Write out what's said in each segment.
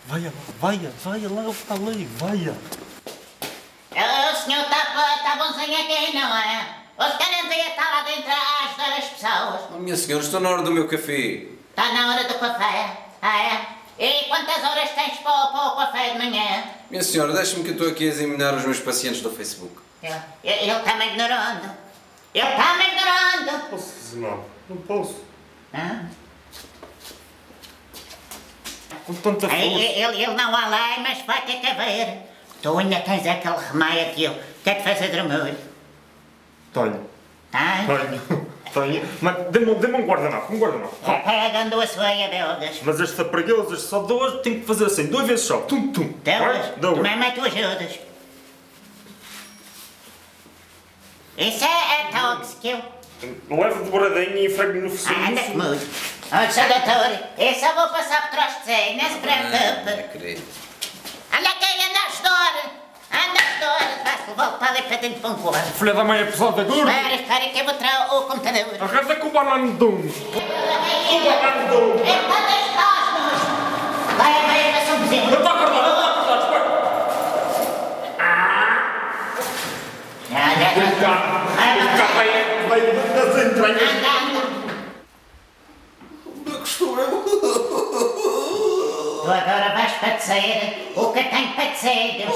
Vaia lá para ali, vaia. O senhor está bonzinho aqui, não é? O senhor devia estar lá dentro a ajudar as pessoas. Oh, minha senhora, estou na hora do meu café. Está na hora do café, é? E quantas horas tens para o café de manhã? Minha senhora, deixe-me que eu estou aqui a examinar os meus pacientes do Facebook. Ele está-me ignorando. Ele está-me ignorando. Posso fazer nada? Não posso. Hã? Com tanta força. Ele não há lei, mas vai ter que haver. Tu ainda tens aquele remédio que eu quero te fazer dormir. Tenho. Tens? Tenho. Mas dê-me um guardanapo, Pega duas sueias belgas. Mas este aparelho, só duas, tenho que fazer assim, 2 vezes só. Tum. Delas? Duas. Mesmo é tu ajudas. Isso é tóxico. Leva de bradinho e frego no focinho. Anda comigo. Olha, Sr. Doutor, esse eu vou passar por trás de si, não se preocupe. Querido. Anda aqui, anda a estudar. Vai-se voltar ali para dentro para um quarto. Filha da mãe é pesada, gordo. Espera que eu vou tirar o computador. Arrasa com o banano de um. É para das costas. Vai para São Vizinho. Não está acordado, espera. O carro vai das entranhas. Anda. Onde é que estou eu? Tu agora vais padecer o que tem padecido.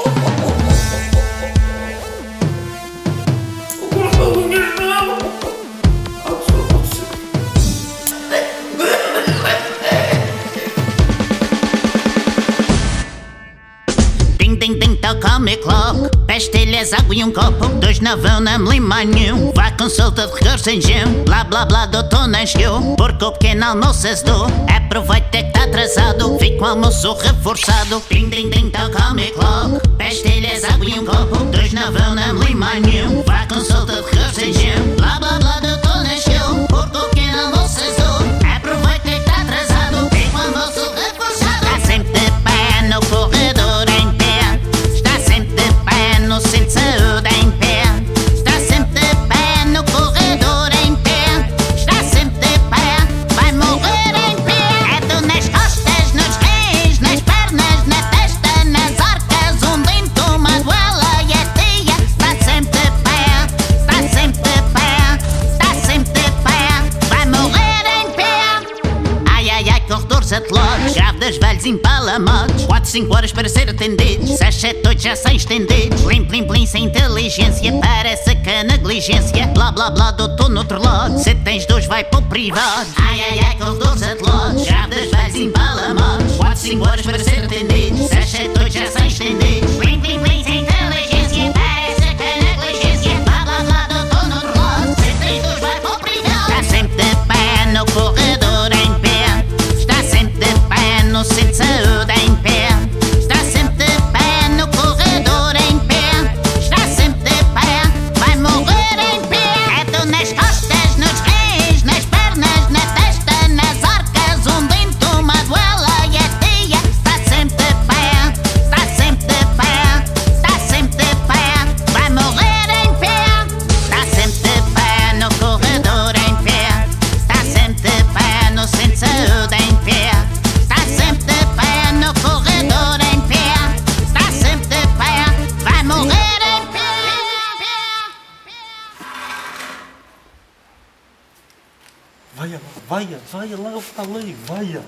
Ding, toca-me clock. Pastilhas, água e um copo. 2 não vão na me lima nenhum. Vai consulta de rigor sem gelo. Blá, doutor não chegou. Porque o pequeno almoço azedou. Aproveita que está atrasado. Fica o almoço reforçado. Ding, toca-me clock. Pastilhas, água e um copo. 2 não vão na me lima nenhum. Vai consulta de rigor sem gelo. Blá, doutor não chegou. Porque o pequeno almoço azedou. Aproveita que está atrasado. Fica o almoço reforçado. Está sempre de pé no corredor. No centro de saúde em pé. Está sempre de pé no corredor em pé. Está sempre de pé, vai morrer em pé. É dor nas costas, nos rins, nas pernas, na testa, nas arcas. Um dente, uma goela e a tia. Está sempre de pé, está sempre de pé. Está sempre de pé, vai morrer em pé. Ai, corredores atelados. Grávidas, velhos, empalamotes. 4, 5 horas para ser atendidos. 6, 7, 8 já sem estendidos. Plim, sem inteligência. Parece que a negligência. Blá, doutor no outro lado. Se tens 2 vai para o privado. Ai, corredores atelados. Grávidas, velhos, empalamotes. 4, 5 horas para ser atendidos. 6, 7, 8 já sem estendidos. Plim, sem inteligência. Parece que a negligência. Blá, doutor no outro lado. Se tens 2 vai para o privado. Está sempre de pé no corredor em pé. Está sempre de pé no centro de saúde em pé. Está sempre de pé no corredor em pé. Está sempre de pé, vai morrer em pé. É dor nas costas, nos rins, nas pernas, na testa, nas arcas. Um dente, uma goela e a tia. Está sempre de pé, está sempre de pé. Está sempre de pé, vai morrer em pé. Está sempre de pé no corredor em pé. Está sempre de pé no centro de saúde em pé. Está sempre de pé no corredor em pé. Está sempre de pé, vai morrer em pé. Vaia lá para ali, vaia.